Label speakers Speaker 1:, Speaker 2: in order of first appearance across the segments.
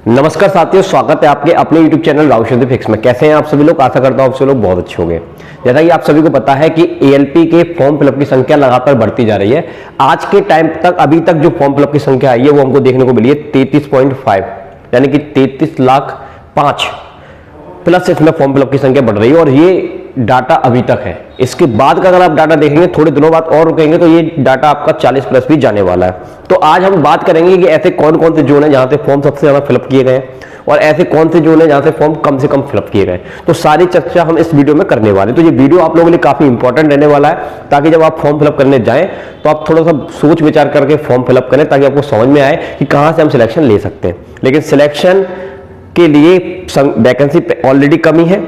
Speaker 1: नमस्कार साथियों, स्वागत है आपके अपने YouTube चैनल राउशदी फिक्स में। कैसे हैं आप सभी लोग? आशा करता हूं आप सभी लोग बहुत अच्छे होंगे। जैसा कि आप सभी को पता है कि ALP के फॉर्म फिलअप की संख्या लगातार बढ़ती जा रही है। आज के टाइम तक अभी तक जो फॉर्म फिलअप की संख्या आई है वो हमको देखने को मिली है 33.5, यानी कि 33 लाख 5 प्लस इसमें फॉर्म फिलअप की संख्या बढ़ रही है। और ये डाटा अभी तक है। इसके बाद का अगर आप डाटा देखेंगे, थोड़े दिनों बाद और रुकेंगे तो ये डाटा आपका 40 प्लस भी जाने वाला है। तो आज हम बात करेंगे कि ऐसे कौन कौन से जोन है जहां से फॉर्म सबसे ज्यादा फिलअप किए गए और ऐसे कौन से जोन है जहां से फॉर्म कम से कम फिलअप किए गए। तो सारी चर्चा हम इस वीडियो में करने वाले हैं। तो ये वीडियो आप लोगों के लिए काफी इंपॉर्टेंट रहने वाला है, ताकि जब आप फॉर्म फिलअप करने जाएं तो आप थोड़ा सा सोच विचार करके फॉर्म फिलअप करें, ताकि आपको समझ में आए कि कहां से हम सिलेक्शन ले सकते हैं। लेकिन सिलेक्शन के लिए वैकेंसी ऑलरेडी कमी है,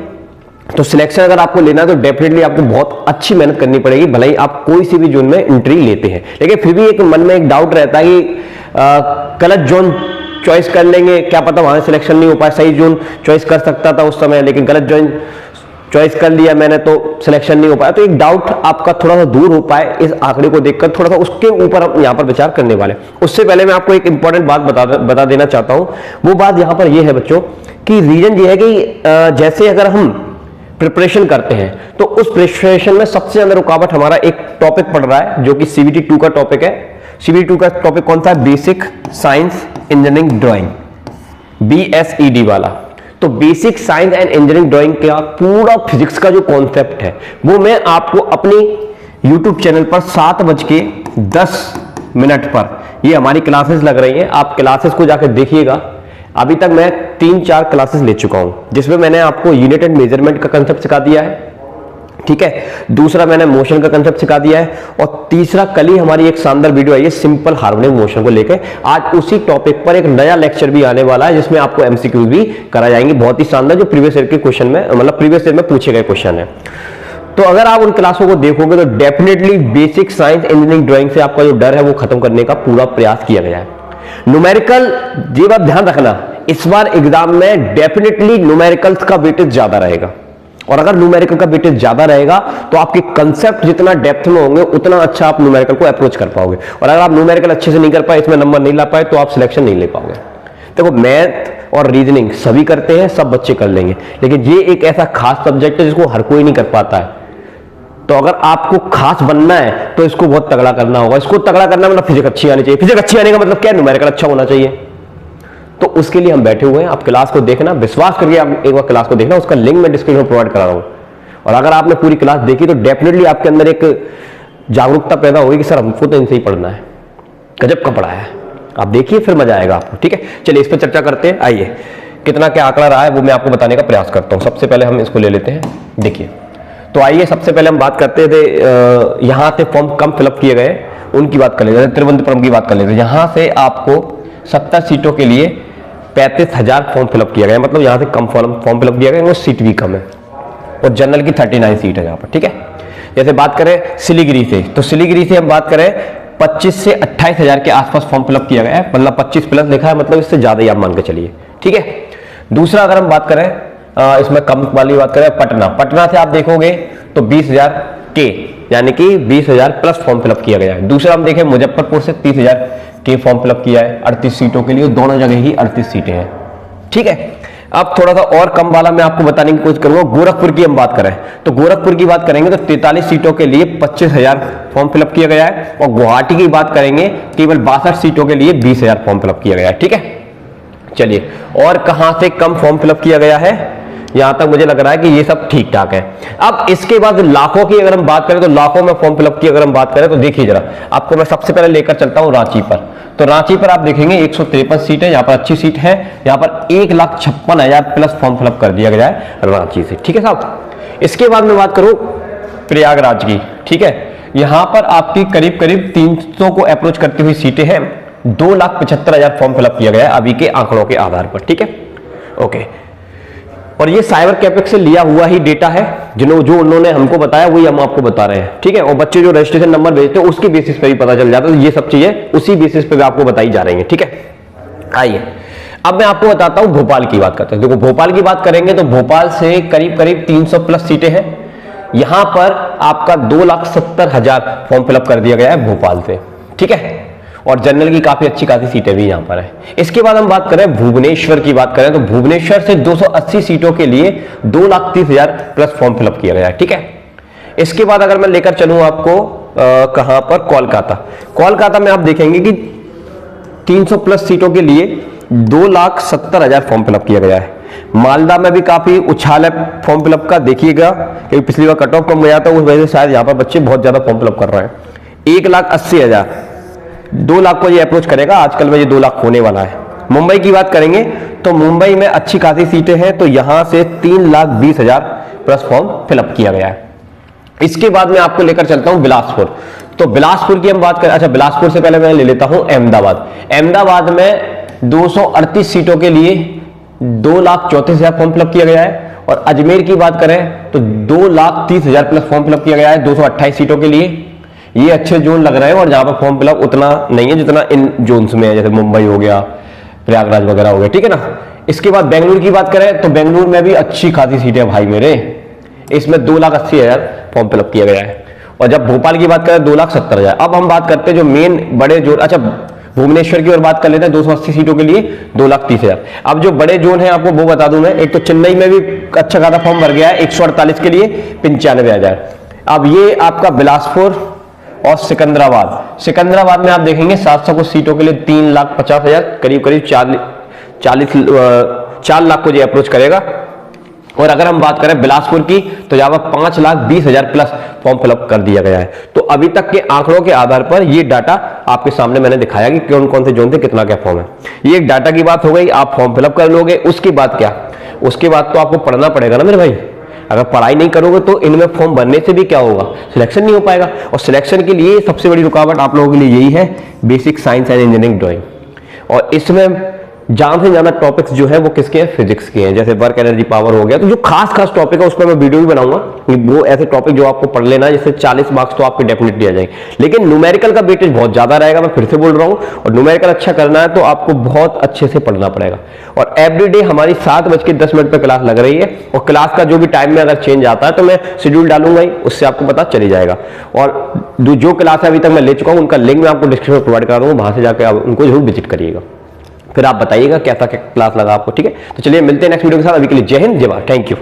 Speaker 1: तो सिलेक्शन अगर आपको लेना है तो डेफिनेटली आपको बहुत अच्छी मेहनत करनी पड़ेगी, भले ही आप कोई सी भी जोन में एंट्री लेते हैं। लेकिन फिर भी एक मन में एक डाउट रहता है कि गलत जोन चॉइस कर लेंगे, क्या पता वहां सिलेक्शन नहीं हो पाए। सही जोन चॉइस कर सकता था उस समय, लेकिन गलत जोन चॉइस कर लिया मैंने तो सिलेक्शन नहीं हो पाया। तो एक डाउट आपका थोड़ा सा दूर हो पाए इस आंकड़े को देखकर, थोड़ा सा उसके ऊपर हम यहाँ पर विचार करने वाले। उससे पहले मैं आपको एक इंपॉर्टेंट बात बता देना चाहता हूँ। वो बात यहाँ पर यह है बच्चों कि रीजन ये है कि जैसे अगर हम प्रिपरेशन करते हैं तो उस प्रिपरेशन में सबसे ज्यादा रुकावट हमारा एक टॉपिक पड़ रहा है, जो कि CBT 2 का टॉपिक है। CBT 2 का टॉपिक कौन सा है? Basic science engineering drawing, BSED वाला। तो basic science and engineering drawing का पूरा फिजिक्स का जो कॉन्सेप्ट है वो मैं आपको अपनी YouTube चैनल पर 7:10 पर ये हमारी क्लासेस लग रही हैं। आप क्लासेस को जाकर देखिएगा। अभी तक मैं 3-4 क्लासेस ले चुका हूं, जिसमें मैंने आपको यूनिट एंड मेजरमेंट का कंसेप्ट सिखा दिया है, ठीक है। दूसरा मैंने मोशन का कंसेप्ट सिखा दिया है, और तीसरा कल ही हमारी एक शानदार वीडियो आई है सिंपल हार्मोनिक मोशन को लेकर। आज उसी टॉपिक पर एक नया लेक्चर भी आने वाला है, जिसमें आपको MCQ भी कराए जाएंगे, बहुत ही शानदार, जो प्रीवियस ईयर के क्वेश्चन में, मतलब प्रीवियस ईयर में पूछे गए क्वेश्चन है। तो अगर आप उन क्लासों को देखोगे तो definitely basic science engineering drawing से आपका जो डर है वो खत्म करने का पूरा प्रयास किया गया है। न्यूमेरिकल, ये बात ध्यान रखना, इस बार एग्जाम में डेफिनेटली न्यूमेरिकल्स का वेटेज ज्यादा रहेगा। और अगर न्यूमेरिकल का वेटेज ज्यादा रहेगा तो आपके कंसेप्ट जितना डेप्थ में होंगे उतना अच्छा आप न्यूमेरिकल को अप्रोच कर पाओगे। और अगर आप न्यूमेरिकल अच्छे से नहीं कर पाए, इसमें नंबर नहीं ला पाए, तो आप सिलेक्शन नहीं ले पाओगे। देखो, मैथ और रीजनिंग सभी करते हैं, सब बच्चे कर लेंगे, लेकिन ये एक ऐसा खास सब्जेक्ट है जिसको हर कोई नहीं कर पाता है। तो अगर आपको खास बनना है तो इसको बहुत तगड़ा करना होगा। इसको तगड़ा करना मतलब फिजिक्स अच्छी आनी चाहिए। फिजिक्स अच्छी आने का मतलब क्या? न्यूमेरिकल अच्छा होना चाहिए। तो उसके लिए हम बैठे हुए हैं। आप क्लास को देखना, विश्वास करके आप एक बार क्लास को देखना, उसका लिंक मैं डिस्क्रिप्शन में प्रोवाइड करा रहा हूं। और अगर आपने पूरी क्लास देखी तो डेफिनेटली आपके अंदर एक जागरूकता पैदा होगी कि सर हमको तो इनसे ही पढ़ना है, गजब का पढ़ा है। आप देखिए, फिर मजा आएगा आपको, ठीक है। चलिए इस पर चर्चा करते हैं। आइए, कितना क्या आंकड़ा रहा है वो मैं आपको बताने का प्रयास करता हूं। सबसे पहले हम इसको ले लेते हैं। देखिए, तो आइए सबसे पहले हम बात करते थे, यहां से फॉर्म कम फिलअप किए गए उनकी बात कर लेते हैं। त्रिवेंद्रपुरम की बात कर लेते हैं। यहां से आपको 70 सीटों के लिए 35,000 फॉर्म फिलअप किया गया, मतलब यहां से कम फॉर्म फिलअप किया गया, वो सीट भी कम है। और जनरल की 39 सीट है यहाँ पर, ठीक है। जैसे बात करें सिलीगुड़ी से, तो सिलीगुड़ी से हम बात करें 25 से 28,000 के आसपास फॉर्म फिलअप किया गया है, मतलब 25 प्लस लिखा है, मतलब इससे ज्यादा ही आप मान के चलिए, ठीक है। दूसरा अगर हम बात करें इसमें कम वाली बात करें, पटना से आप देखोगे तो 20,000 के, यानी कि 20,000 प्लस फॉर्म फिलअप किया गया है। दूसरा हम देखें मुजफ्फरपुर से 30,000 के फॉर्म फिलअप किया है, 38 सीटों के लिए, दोनों जगह ही 38 सीटें हैं, ठीक है। अब थोड़ा सा और कम वाला मैं आपको बताने की कोशिश करूंगा। गोरखपुर की हम बात करें तो गोरखपुर की बात करेंगे तो 43 सीटों के लिए 25,000 फॉर्म फिलअप किया गया है। और गुवाहाटी की बात करेंगे केवल 62 सीटों के लिए 20,000 फॉर्म फिलअप किया गया है, ठीक है। चलिए, और कहां से कम फॉर्म फिलअप किया गया है? यहां तक मुझे लग रहा है कि ये सब ठीक ठाक है। अब इसके बाद लाखों की अगर हम बात करें तो लाखों में फॉर्म फिलअप की अगर हम बात करें तो देखिए जरा, आपको मैं सबसे पहले लेकर चलता हूं रांची पर। तो रांची पर आप देखेंगे 153 सीट है, यहाँ पर अच्छी सीट है। यहाँ पर 1,56,000 प्लस फॉर्म फिलअप कर दिया गया है रांची से, ठीक है साहब। इसके बाद में बात करूं प्रयागराज की, ठीक है। यहां पर आपकी करीब करीब 300 को अप्रोच करती हुई सीटें हैं। 2,75,000 फॉर्म फिलअप किया गया है अभी के आंकड़ों के आधार पर, ठीक है, ओके। और ये साइबर कैफे से लिया हुआ ही डेटा है, जो उन्होंने हमको बताया वही हम आपको बता रहे हैं, ठीक है। और बच्चे जो रजिस्ट्रेशन नंबर भेजते हैं उसके बेसिस पे भी पता चल जाता है। ये सब चीजें उसी बेसिस पे भी आपको बताई जा रही है, ठीक है। आइए अब मैं आपको बताता हूं भोपाल की बात करते हैं। देखो, भोपाल की बात करेंगे तो भोपाल से करीब करीब 300 प्लस सीटें हैं। यहां पर आपका 2,70,000 फॉर्म फिलअप कर दिया गया है भोपाल से, ठीक है। और जनरल की काफी अच्छी खासी सीटें भी यहां पर है। इसके बाद हम बात करें भुवनेश्वर की बात करें तो भुवनेश्वर से 280 सीटों के लिए 2,30,000 प्लस फॉर्म फिलअप किया गया है, ठीक है। इसके बाद अगर मैं लेकर चलूं आपको कहां पर, कोलकाता में आप देखेंगे कि 300 प्लस सीटों के लिए 2,70,000 फॉर्म फिलअप किया गया है। मालदा में भी काफी उछाल है फॉर्म फिलअप का, देखिएगा क्योंकि पिछली बार कट ऑफ कम गया था, उस वजह से शायद यहां पर बच्चे बहुत ज्यादा फॉर्म फिलअप कर रहे हैं। 1,80,000, 2 लाख को ये अप्रोच करेगा, आजकल में ये 2 लाख होने वाला है। मुंबई की बात करेंगे तो मुंबई में अच्छी खासी सीटें हैं, तो यहां से 3,20,000 प्लस फॉर्म फिलअप किया गया है। इसके बाद मैं आपको लेकर चलता हूं बिलासपुर। तो बिलासपुर की हम बात करें, अच्छा बिलासपुर से पहले मैं ले लेता हूं अहमदाबाद में 238 सीटों के लिए 2,34,000 फॉर्म फिलअप किया गया है। और अजमेर की बात करें तो 2,30,000 प्लस फॉर्म फिलअप किया गया है 228 सीटों के लिए। ये अच्छे जोन लग रहे हैं और जहां पर फॉर्म फिलअप उतना नहीं है जितना इन जोन्स में है, जैसे मुंबई हो गया, प्रयागराज वगैरह हो गया, ठीक है ना। इसके बाद बेंगलुरु की बात करें तो बेंगलुरु में भी अच्छी खासी सीटें हैं भाई मेरे, इसमें 2,80,000 फॉर्म फिलअप किया गया है। और जब भोपाल की बात करें 2,70,000। अब हम बात करते हैं जो मेन बड़े जोन, अच्छा भुवनेश्वर की ओर बात कर लेते हैं, 280 सीटों के लिए 2,30,000। अब जो बड़े जोन है आपको वो बता दूं मैं, एक तो चेन्नई में भी अच्छा खासा फॉर्म भर गया है 148 के लिए 95,000। अब ये आपका बिलासपुर और सिकंदराबाद में आप देखेंगे 700 कुछ सीटों के लिए 3,50,000, करीब 4 लाख को ये अप्रोच करेगा। और अगर हम बात करें बिलासपुर की तो यहां पर 5,20,000 प्लस फॉर्म फिलअप कर दिया गया है। तो अभी तक के आंकड़ों के आधार पर ये डाटा आपके सामने मैंने दिखाया कि कौन कौन से जोन थे, कितना क्या फॉर्म है। ये एक डाटा की बात हो गई, आप फॉर्म फिलअप कर लोगे। उसके बाद क्या, उसके बाद तो आपको पढ़ना पड़ेगा ना मेरे भाई। अगर पढ़ाई नहीं करोगे तो इनमें फॉर्म भरने से भी क्या होगा, सिलेक्शन नहीं हो पाएगा। और सिलेक्शन के लिए सबसे बड़ी रुकावट आप लोगों के लिए यही है, basic science and engineering drawing. और इसमें ज्यादा से ज्यादा टॉपिक्स जो है वो किसके हैं, फिजिक्स के हैं, जैसे वर्क एनर्जी पावर हो गया। तो जो खास टॉपिक है उस पर मैं वीडियो भी बनाऊंगा, वो ऐसे टॉपिक जो आपको पढ़ लेना है, जिससे 40 मार्क्स तो आपके डेफिनेटली आ जाएंगे। लेकिन न्यूमेरिकल का वेटेज बहुत ज्यादा रहेगा, मैं फिर से बोल रहा हूं। और न्यूमेरिकल अच्छा करना है तो आपको बहुत अच्छे से पढ़ना पड़ेगा। और एवरीडे हमारी 7:10 पर क्लास लग रही है, और क्लास का जो भी टाइम में अगर चेंज आता है तो मैं शेड्यूल डालूंगा ही, उससे आपको पता चली जाएगा। और जो क्लास अभी तक मैं ले चुका हूं उनका लिंक मैं आपको डिस्क्रिप्शन में प्रोवाइड करा दूंगा, वहां से जाकर आप उनको जरूर विजिट करिएगा। फिर आप बताइएगा कैसा क्या क्लास लगा आपको, ठीक है। तो चलिए मिलते हैं नेक्स्ट वीडियो के साथ। अभी के लिए जय हिंद, जय भारत, थैंक यू।